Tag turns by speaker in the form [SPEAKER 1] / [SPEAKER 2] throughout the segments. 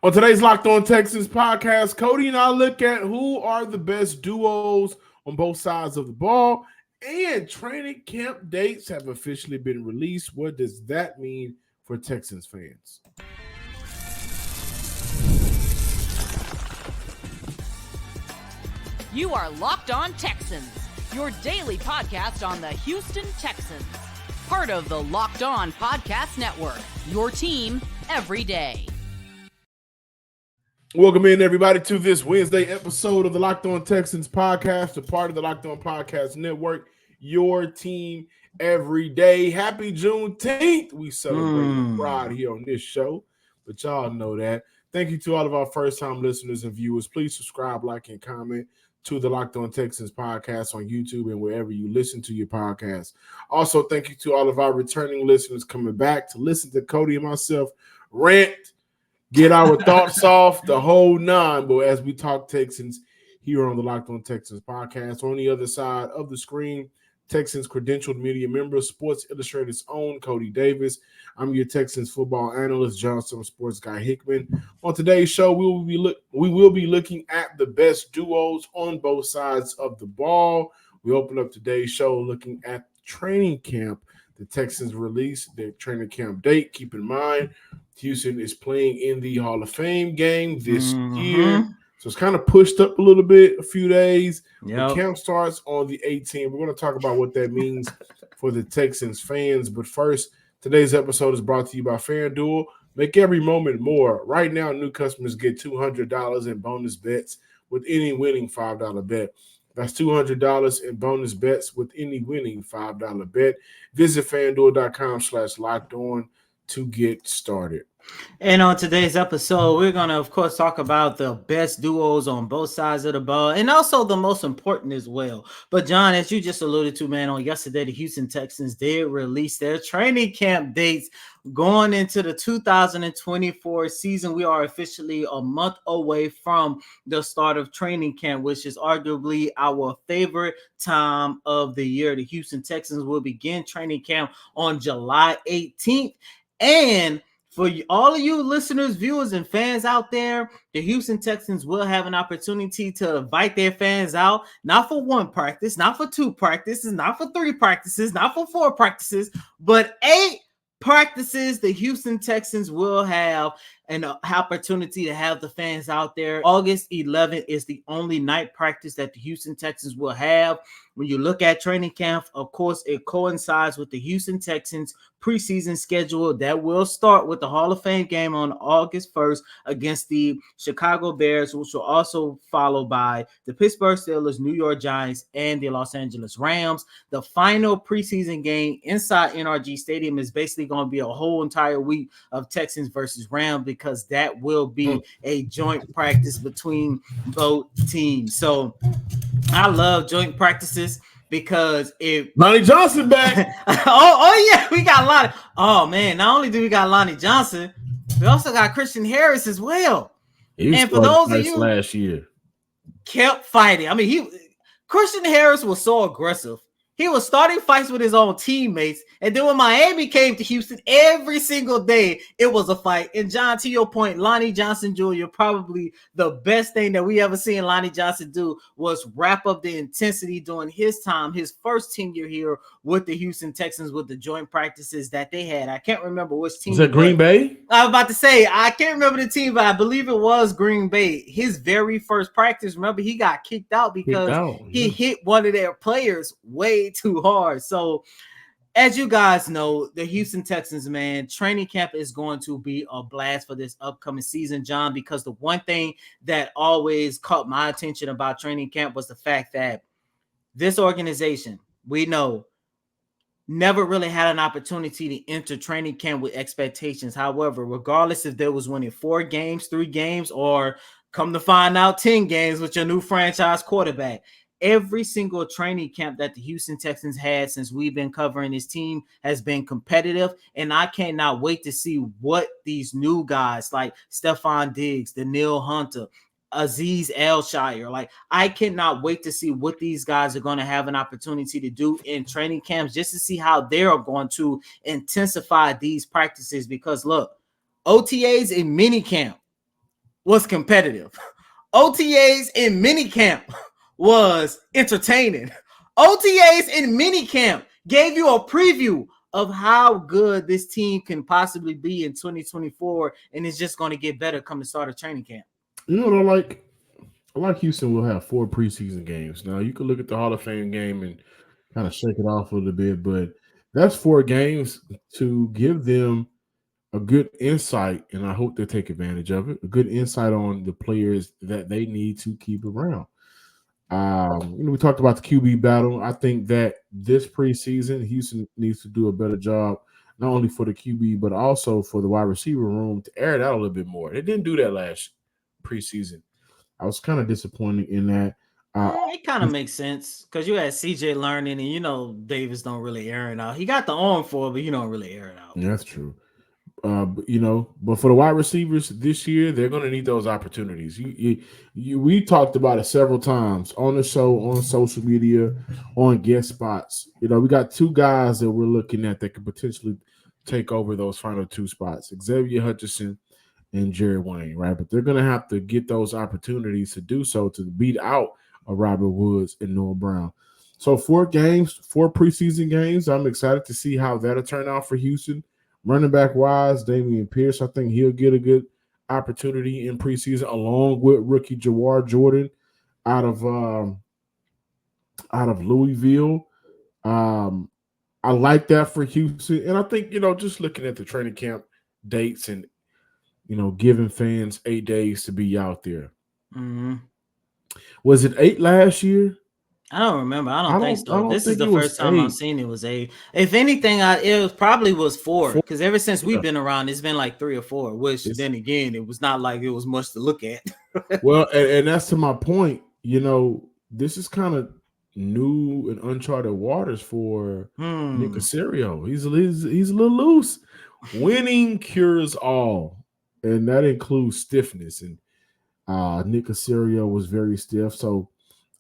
[SPEAKER 1] On today's Locked On Texans podcast, Cody and I look at who are the best duos on both sides of the ball, and training camp dates have officially been released. What does that mean for Texans fans?
[SPEAKER 2] You are Locked On Texans, your daily podcast on the Houston Texans. Part of the Locked On Podcast Network, your team every day.
[SPEAKER 1] Welcome in, everybody, to this Wednesday episode of the Locked On Texans podcast, a part of the Locked On Podcast Network, your team every day. Happy Juneteenth. We celebrate pride here on this show, but y'all know that. Thank you to all of our first-time listeners and viewers. Please subscribe, like, and comment to the Locked On Texans podcast on YouTube and wherever you listen to your podcast. Also, thank you to all of our returning listeners coming back to listen to Cody and myself rant, get our thoughts off, the whole nine. But as we talk Texans here on the Locked On Texans podcast, on the other side of the screen, Texans credentialed media member, Sports Illustrated's own Cody Davis. I'm your Texans football analyst, Johnson Sports Guy Hickman. On today's show, we will be looking at the best duos on both sides of the ball. We open up today's show looking at training camp. The Texans released their training camp date. Keep in mind, Houston is playing in the Hall of Fame game this year. So it's kind of pushed up a little bit, a few days. The camp starts on the 18th. We're going to talk about what that means for the Texans fans. But first, today's episode is brought to you by FanDuel. Make every moment more. Right now, new customers get $200 in bonus bets with any winning $5 bet. That's $200 in bonus bets with any winning $5 bet. Visit FanDuel.com/lockedon to get started.
[SPEAKER 3] And on today's episode, we're going to, of course, talk about the best duos on both sides of the ball and also the most important as well. But, John, as you just alluded to, man, on yesterday, the Houston Texans did release their training camp dates going into the 2024 season. We are officially a month away from the start of training camp, which is arguably our favorite time of the year. The Houston Texans will begin training camp on July 18th. And for all of you listeners, viewers, and fans out there, the Houston Texans will have an opportunity to invite their fans out, not for one practice, not for two practices, not for three practices, not for four practices, but 8 practices. The Houston Texans will have an opportunity to have the fans out there. August 11th is the only night practice that the Houston Texans will have. When you look at training camp, of course, it coincides with the Houston Texans preseason schedule that will start with the Hall of Fame game on August 1st against the Chicago Bears, which will also follow by the Pittsburgh Steelers, New York Giants, and the Los Angeles Rams. The final preseason game inside NRG Stadium is basically going to be a whole entire week of Texans versus Rams, because that will be a joint practice between both teams. So I love joint practices because if
[SPEAKER 1] Lonnie Johnson back.
[SPEAKER 3] oh yeah, we got Lonnie. Oh man, not only do we got Lonnie Johnson, we also got Christian Harris as well.
[SPEAKER 1] And for those of you last year
[SPEAKER 3] kept fighting. I mean, Christian Harris was so aggressive. He was starting fights with his own teammates. And then when Miami came to Houston, every single day, it was a fight. And John, to your point, Lonnie Johnson Jr., probably the best thing that we ever seen Lonnie Johnson do was wrap up the intensity during his time, his first tenure here with the Houston Texans, with the joint practices that they had. I can't remember which team.
[SPEAKER 1] Was it Green Bay?
[SPEAKER 3] I was about to say, I can't remember the team, but I believe it was Green Bay. His very first practice, remember, he got kicked out because he hit one of their players way too hard. So as you guys know, the Houston Texans, man, training camp is going to be a blast for this upcoming season, John, because the one thing that always caught my attention about training camp was the fact that this organization, we know, never really had an opportunity to enter training camp with expectations. However, regardless if there was winning 4 games, 3 games, or come to find out 10 games with your new franchise quarterback, every single training camp that the Houston Texans had since we've been covering this team has been competitive. And I cannot wait to see what these new guys like Stephon Diggs, Danielle Hunter, Azeez Al-Shire, like, I cannot wait to see what these guys are going to have an opportunity to do in training camps, just to see how they're going to intensify these practices. Because look, OTAs in mini camp, was competitive. OTAs in minicamp was entertaining. OTAs in minicamp gave you a preview of how good this team can possibly be in 2024, and it's just going to get better come the start of training camp.
[SPEAKER 1] You know what I like? I like Houston will have 4 preseason games. Now you can look at the Hall of Fame game and kind of shake it off a little bit, but that's 4 games to give them a good insight, and I hope they take advantage of it. A good insight on the players that they need to keep around. We talked about the QB battle. I think that this preseason, Houston needs to do a better job, not only for the QB, but also for the wide receiver room to air it out a little bit more. They didn't do that last preseason. I was kind of disappointed in that.
[SPEAKER 3] It kind of makes sense because you had CJ learning, and Davis don't really air it out. He got the arm for it, but you don't really air it out.
[SPEAKER 1] Yeah, that's true. But for the wide receivers this year, they're going to need those opportunities. We talked about it several times on the show, on social media, on guest spots. We got 2 guys that we're looking at that could potentially take over those final 2 spots: Xavier Hutchinson and Jerry Wayne, right? But they're going to have to get those opportunities to do so to beat out a Robert Woods and Noah Brown. So 4 games, 4 preseason games. I'm excited to see how that'll turn out for Houston. Running back wise, Damian Pierce, I think he'll get a good opportunity in preseason, along with rookie Jawar Jordan out of Louisville. I like that for Houston, and I think just looking at the training camp dates and giving fans 8 days to be out there.
[SPEAKER 3] Mm-hmm.
[SPEAKER 1] Was it 8 last year?
[SPEAKER 3] I don't remember. I don't think so. This is the
[SPEAKER 1] was
[SPEAKER 3] first time
[SPEAKER 1] 8.
[SPEAKER 3] I've seen it was 8. If anything, it probably was 4 because ever since we've been around, it's been like 3 or 4. Which then again, it was not like it was much to look at.
[SPEAKER 1] Well, and that's to my point. This is kind of new and uncharted waters for Nick Caserio. He's a little loose. Winning cures all, and that includes stiffness. And Nick Caserio was very stiff, so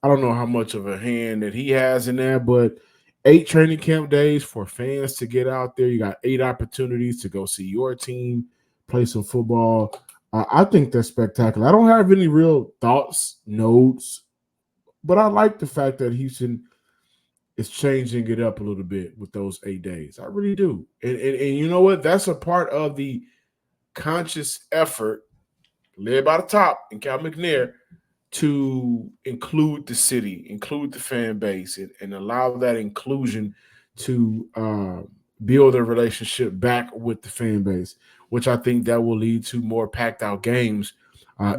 [SPEAKER 1] I don't know how much of a hand that he has in that, but 8 training camp days for fans to get out there. You got 8 opportunities to go see your team play some football. I think that's spectacular. I don't have any real thoughts, notes, but I like the fact that Houston is changing it up a little bit with those 8 days. I really do. And you know what? That's a part of the conscious effort led by the top and Cal McNair to include the city, include the fan base, and allow that inclusion to build a relationship back with the fan base, which I think that will lead to more packed out games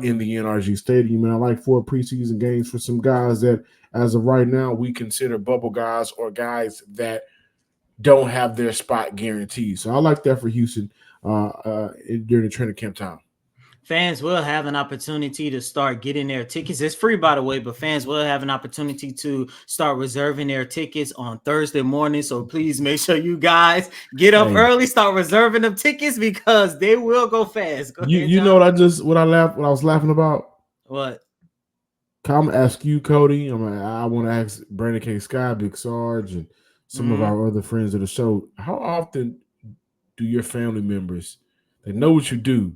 [SPEAKER 1] in the NRG Stadium. And I like 4 preseason games for some guys that, as of right now, we consider bubble guys or guys that don't have their spot guaranteed. So I like that for Houston during the training camp time.
[SPEAKER 3] Fans will have an opportunity to start getting their tickets. It's free, by the way, but fans will have an opportunity to start reserving their tickets on Thursday morning. So please make sure you guys get up early, start reserving them tickets because they will go fast. Go ahead,
[SPEAKER 1] you know what I was laughing about?
[SPEAKER 3] What?
[SPEAKER 1] I'm gonna ask you, Cody. I want to ask Brandon K. Sky, Big Sarge, and some of our other friends of the show. How often do your family members, they know what you do,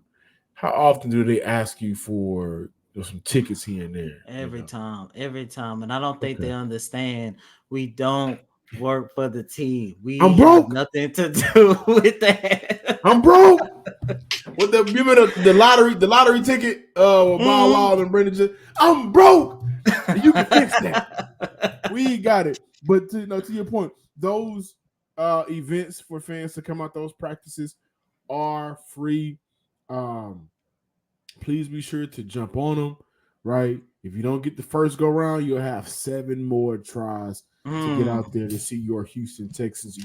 [SPEAKER 1] how often do they ask you for some tickets here and there?
[SPEAKER 3] Every time. And I don't think they understand. We don't work for the team. We have nothing to do with that.
[SPEAKER 1] I'm broke. With the lottery ticket, Bob Wild and Brendan, I'm broke. You can fix that. We got it. But to your point, those events for fans to come out, those practices are free. Please be sure to jump on them, right? If you don't get the first go round, you'll have 7 more tries to get out there to see your Houston Texans.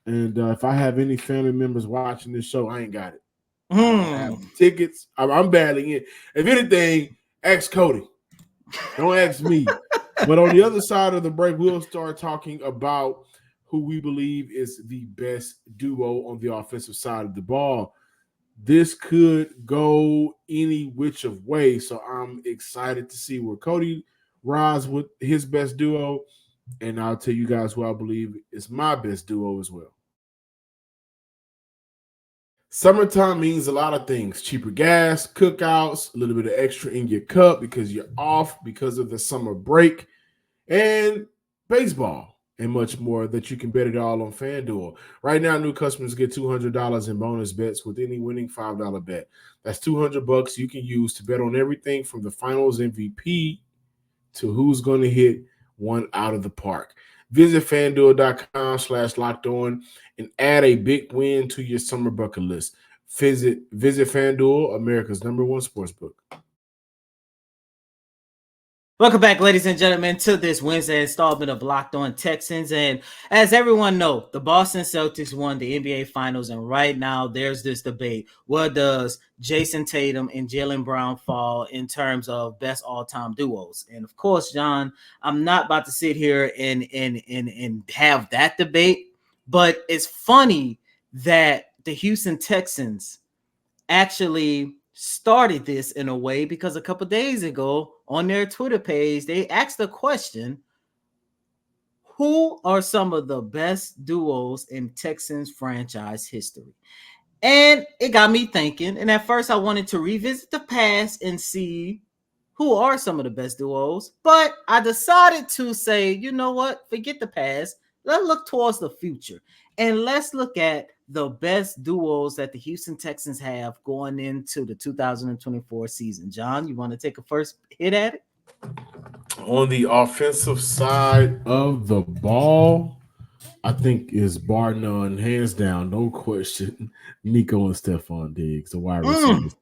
[SPEAKER 1] And if I have any family members watching this show, I ain't got it. I don't have tickets. I'm badly in. If anything, ask Cody. Don't ask me. But on the other side of the break, we'll start talking about who we believe is the best duo on the offensive side of the ball. This could go any which of way, so I'm excited to see where Cody rides with his best duo, and I'll tell you guys who I believe is my best duo as well. Summertime means a lot of things: cheaper gas, cookouts, a little bit of extra in your cup because you're off because of the summer break, and baseball and much more that you can bet it all on FanDuel. Right now, new customers get $200 in bonus bets with any winning $5 bet. That's $200 you can use to bet on everything from the finals MVP to who's going to hit one out of the park. Visit fanduel.com/locked on and add a big win to your summer bucket list. Visit FanDuel, America's #1 sportsbook.
[SPEAKER 3] Welcome back, ladies and gentlemen, to this Wednesday installment of Locked On Texans. And as everyone knows, the Boston Celtics won the NBA Finals, and right now there's this debate. What does Jason Tatum and Jaylen Brown fall in terms of best all-time duos? And of course, John, I'm not about to sit here and have that debate, but it's funny that the Houston Texans actually started this in a way because a couple days ago on their Twitter page, they asked the question, who are some of the best duos in Texans franchise history? And it got me thinking. And at first I wanted to revisit the past and see who are some of the best duos. But I decided to say, you know what? Forget the past. Let's look towards the future. And let's look at the best duos that the Houston Texans have going into the 2024 season. John, you want to take a first hit at it?
[SPEAKER 1] On the offensive side of the ball, I think is bar none, hands down, no question, Nico and Stephon Diggs, the wide receivers.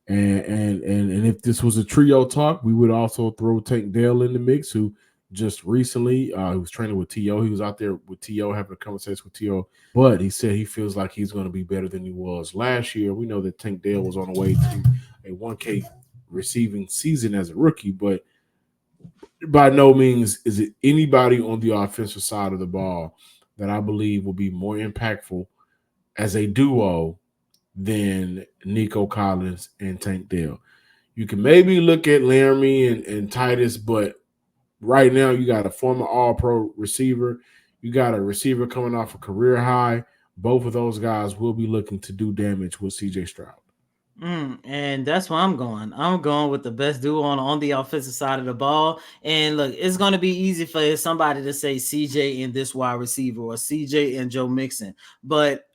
[SPEAKER 1] And if this was a trio talk, we would also throw Tank Dell in the mix, who just recently he was training with T.O. He was out there with T.O. having a conversation with T.O. But he said he feels like he's going to be better than he was last year. We know that Tank Dell was on the way to a 1K receiving season as a rookie, but by no means is it anybody on the offensive side of the ball that I believe will be more impactful as a duo than Nico Collins and Tank Dell. You can maybe look at Laramie and Titus, but right now you got a former All-Pro receiver. You got a receiver coming off a career high. Both of those guys will be looking to do damage with C.J. Stroud.
[SPEAKER 3] And that's where I'm going. I'm going with the best duo on the offensive side of the ball. And look, it's going to be easy for somebody to say CJ and this wide receiver or CJ and Joe Mixon. But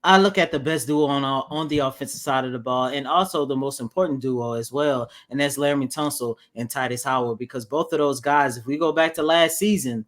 [SPEAKER 3] I look at the best duo on the offensive side of the ball, and also the most important duo as well, and that's Laramie Tunsil and Titus Howard, because both of those guys, if we go back to last season,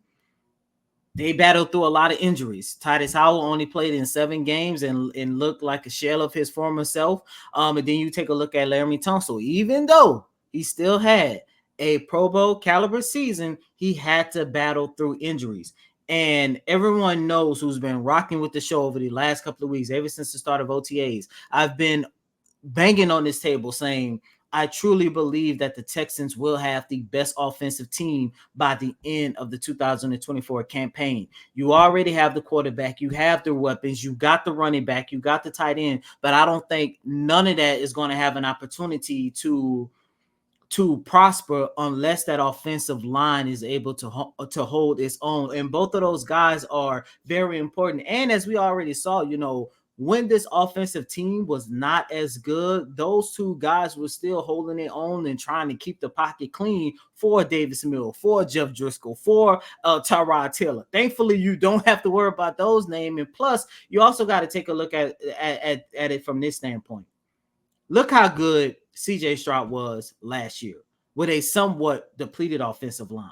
[SPEAKER 3] they battled through a lot of injuries. Titus Howard only played in 7 games and looked like a shell of his former self. And then you take a look at Laramie Tunsil. Even though he still had a Pro Bowl caliber season, he had to battle through injuries. And everyone knows who's been rocking with the show over the last couple of weeks, ever since the start of OTAs. I've been banging on this table saying I truly believe that the Texans will have the best offensive team by the end of the 2024 campaign. You already have the quarterback, you have the weapons, you got the running back, you got the tight end, but I don't think none of that is going to have an opportunity to prosper unless that offensive line is able to hold its own. And both of those guys are very important. And as we already saw, when this offensive team was not as good, those two guys were still holding their own and trying to keep the pocket clean for Davis Mills, for Jeff Driscoll, for Tyrod Taylor. Thankfully, you don't have to worry about those names. And plus, you also got to take a look at it from this standpoint. Look how good C.J. Stroud was last year with a somewhat depleted offensive line.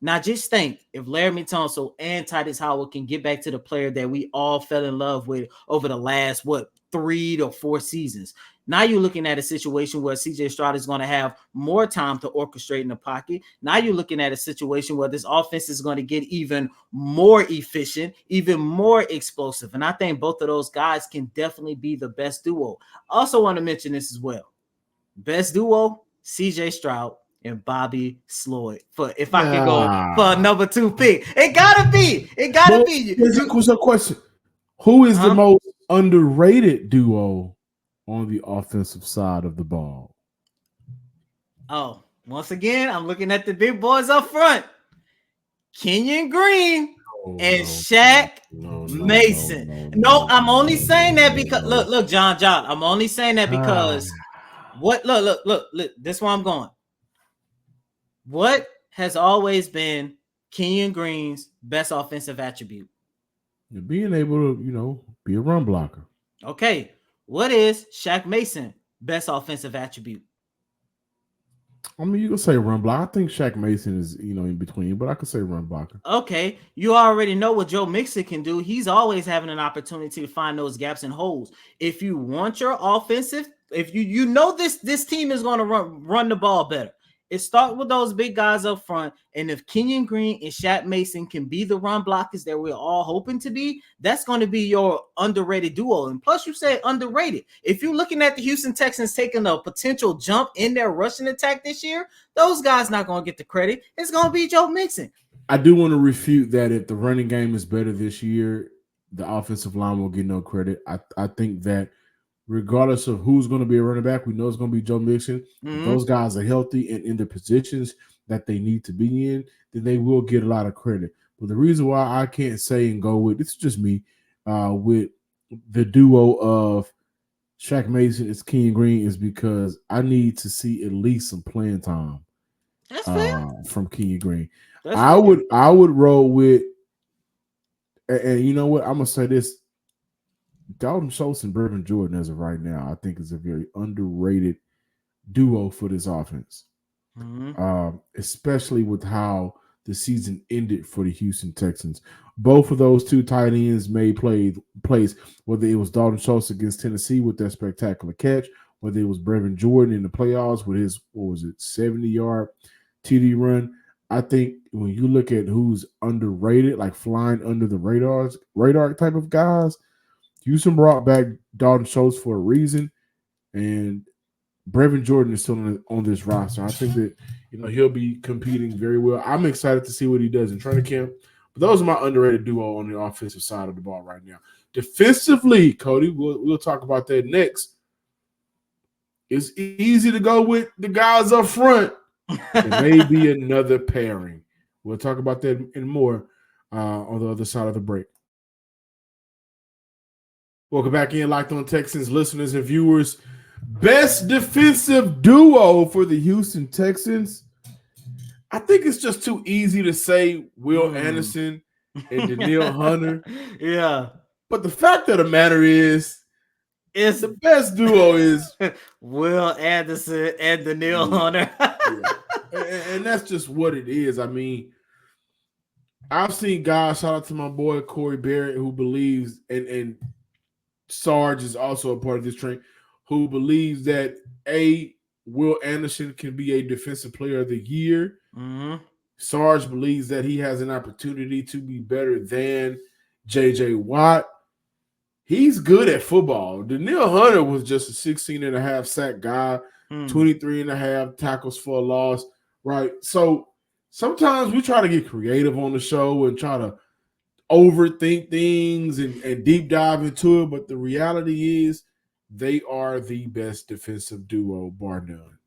[SPEAKER 3] Now, just think if Laramie Tunsil and Titus Howard can get back to the player that we all fell in love with over the last, 3 to 4 seasons. Now you're looking at a situation where C.J. Stroud is going to have more time to orchestrate in the pocket. Now you're looking at a situation where this offense is going to get even more efficient, even more explosive. And I think both of those guys can definitely be the best duo. I also want to mention this as well. Best duo, C.J. Stroud and Bobby Sloyd. If I could go for a number 2 pick. It gotta be.
[SPEAKER 1] What's your question? Who is the most underrated duo on the offensive side of the ball?
[SPEAKER 3] Oh, once again, I'm looking at the big boys up front. Kenyon Green and Shaq Mason. No, I'm only saying that because look, John. I'm only saying that because look. This is where I'm going. What has always been Kenyon Green's best offensive attribute?
[SPEAKER 1] Being able to, be a run blocker.
[SPEAKER 3] Okay. What is Shaq Mason's best offensive attribute?
[SPEAKER 1] I mean, you can say run blocker. I think Shaq Mason is, in between, but I could say run blocker.
[SPEAKER 3] Okay. You already know what Joe Mixon can do. He's always having an opportunity to find those gaps and holes. If you want your offensive, if you know this team is going to run the ball better, it starts with those big guys up front. And if Kenyon Green and Shaq Mason can be the run blockers that we're all hoping to be, that's going to be your underrated duo. And plus, you say underrated. If you're looking at the Houston Texans taking a potential jump in their rushing attack this year, those guys not going to get the credit. It's going to be Joe Mixon.
[SPEAKER 1] I do want to refute that if the running game is better this year, the offensive line will get no credit. I think that regardless of who's going to be a running back, we know it's going to be Joe Mixon.
[SPEAKER 3] Mm-hmm.
[SPEAKER 1] If those guys are healthy and in the positions that they need to be in, then they will get a lot of credit. But the reason why I can't say and go with, this is just me, with the duo of Shaq Mason and Kenyon Green is because I need to see at least some playing time from Kenyon Green. I would roll with, and you know what? I'm going to say this. Dalton Schultz and Brevin Jordan, as of right now, I think is a very underrated duo for this offense, especially with how the season ended for the Houston Texans. Both of those two tight ends made plays, whether it was Dalton Schultz against Tennessee with that spectacular catch, whether it was Brevin Jordan in the playoffs with his, 70-yard TD run. I think when you look at who's underrated, like flying under the radar type of guys, Houston brought back Dalton Schultz for a reason, and Brevin Jordan is still on this roster. I think that he'll be competing very well. I'm excited to see what he does in training camp. But those are my underrated duo on the offensive side of the ball right now. Defensively, Cody, we'll talk about that next. It's easy to go with the guys up front. It may be another pairing. We'll talk about that and more on the other side of the break. Welcome back in, Locked On Texans listeners and viewers. Best defensive duo for the Houston Texans. I think it's just too easy to say Will Anderson and Danielle Hunter.
[SPEAKER 3] Yeah.
[SPEAKER 1] But the fact of the matter is, the best duo is
[SPEAKER 3] Will Anderson and Danielle Hunter.
[SPEAKER 1] And that's just what it is. I mean, I've seen guys, shout out to my boy Corey Barrett, who believes, and Sarge is also a part of this train, who believes that Will Anderson can be a defensive player of the year.
[SPEAKER 3] Mm-hmm.
[SPEAKER 1] Sarge believes that he has an opportunity to be better than J.J. Watt. He's good at football. Danielle Hunter was just a 16.5 sack guy, 23.5 tackles for a loss, right? So sometimes we try to get creative on the show and try to overthink things and deep dive into it, but the reality is they are the best defensive duo, bar none.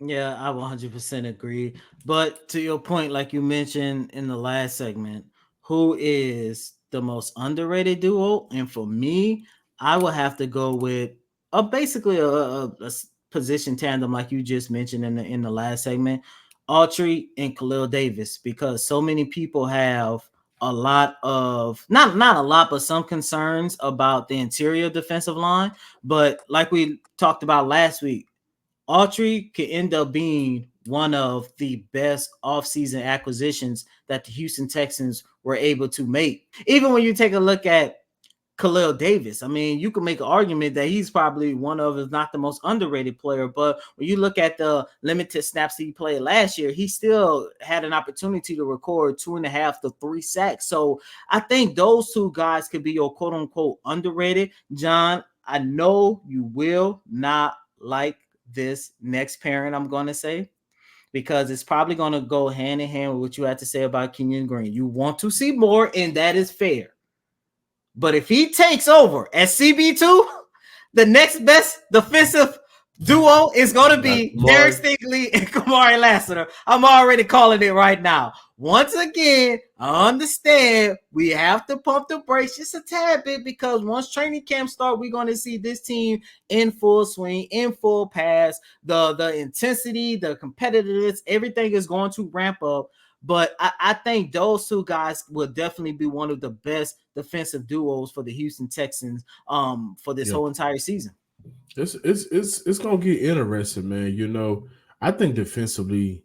[SPEAKER 3] Yeah, I 100% agree. But to your point, like you mentioned in the last segment, who is the most underrated duo? And for me, I will have to go with basically a position tandem, like you just mentioned in the last segment, Autry and Khalil Davis, because so many people have a lot of not a lot, but some concerns about the interior defensive line. But like we talked about last week, Autry could end up being one of the best offseason acquisitions that the Houston Texans were able to make. Even when you take a look at Khalil Davis, I mean, you can make an argument that he's probably one of, if not the most underrated player. But when you look at the limited snaps that he played last year, he still had an opportunity to record 2.5 to 3 sacks. So I think those two guys could be your quote unquote underrated. John, I know you will not like this next pairing I'm going to say, because it's probably going to go hand in hand with what you had to say about Kenyon Green. You want to see more, and that is fair. But if he takes over at CB2, the next best defensive duo is going to be Derek Stingley and Kamari Lassiter. I'm already calling it right now. once again, I understand we have to pump the brakes just a tad bit because once training camp starts, we're going to see this team in full swing, in full pass. The intensity, the competitiveness, everything is going to ramp up. But I think those two guys will definitely be one of the best defensive duos for the Houston Texans for this whole entire season.
[SPEAKER 1] It's gonna get interesting, man. You know, I think defensively,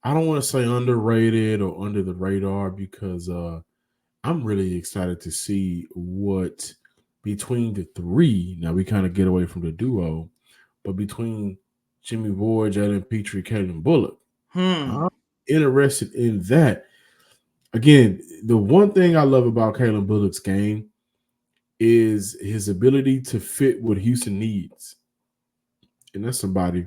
[SPEAKER 1] I don't want to say underrated or under the radar because I'm really excited to see what between the three. Now we kind of get away from the duo, but between Jimmy Ward, Jalen Petrie, Kalen Bullock, I'm interested in that. Again, the one thing I love about Kalen Bullock's game is his ability to fit what Houston needs. And that's somebody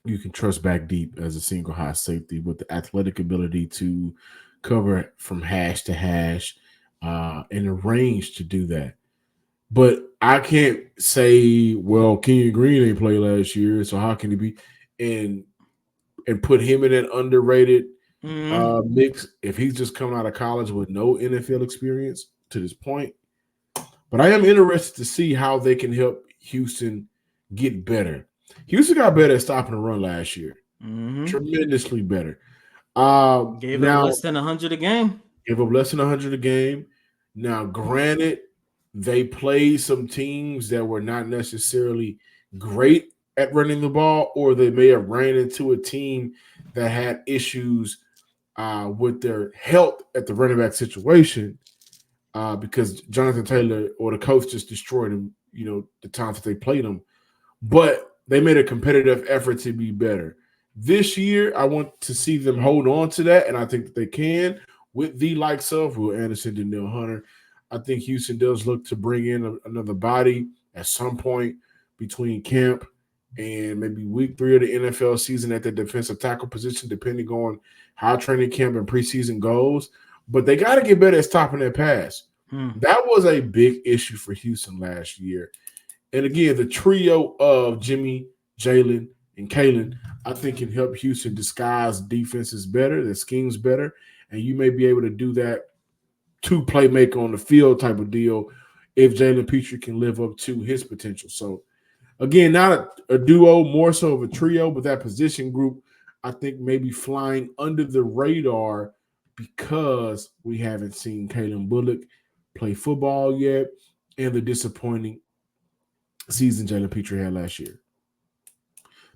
[SPEAKER 1] you can trust back deep as a single high safety with the athletic ability to cover from hash to hash and the range to do that. But I can't say, well, Kenyon Green ain't played last year, so how can he be and put him in an underrated mix if he's just coming out of college with no NFL experience to this point. But I am interested to see how they can help Houston get better. Houston got better at stopping the run last year. Tremendously better.
[SPEAKER 3] Gave up less than 100 a game.
[SPEAKER 1] Gave up less than 100 a game. Now, granted, they played some teams that were not necessarily great at running the ball, or they may have ran into a team that had issues with their health at the running back situation because Jonathan Taylor or the coach just destroyed him, the times that they played him. But they made a competitive effort to be better. This year, I want to see them hold on to that, and I think that they can with the likes of Will Anderson, Danielle Hunter. I think Houston does look to bring in another body at some point between camp and maybe week 3 of the NFL season at the defensive tackle position, depending on how training camp and preseason goes. But they got to get better at stopping that pass. That was a big issue for Houston last year. And again, the trio of Jimmy, Jalen, and Kalen, I think can help Houston disguise defenses better, their schemes better, and you may be able to do that two playmaker on the field type of deal if Jalen Petrie can live up to his potential. So, again, not a duo, more so of a trio, but that position group, I think maybe flying under the radar because we haven't seen Kalen Bullock play football yet and the disappointing season Jalen Petrie had last year.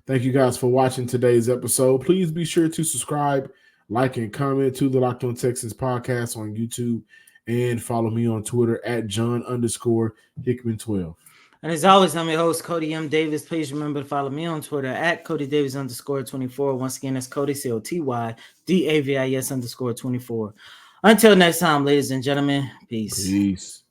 [SPEAKER 1] Thank you guys for watching today's episode. Please be sure to subscribe, like, and comment to the Locked On Texans podcast on YouTube and follow me on Twitter at John_Hickman12.
[SPEAKER 3] And as always, I'm your host, Cody M. Davis. Please remember to follow me on Twitter at CodyDavis_24. Once again, that's Cody, COTYDAVIS_24. Until next time, ladies and gentlemen, peace.
[SPEAKER 1] Peace.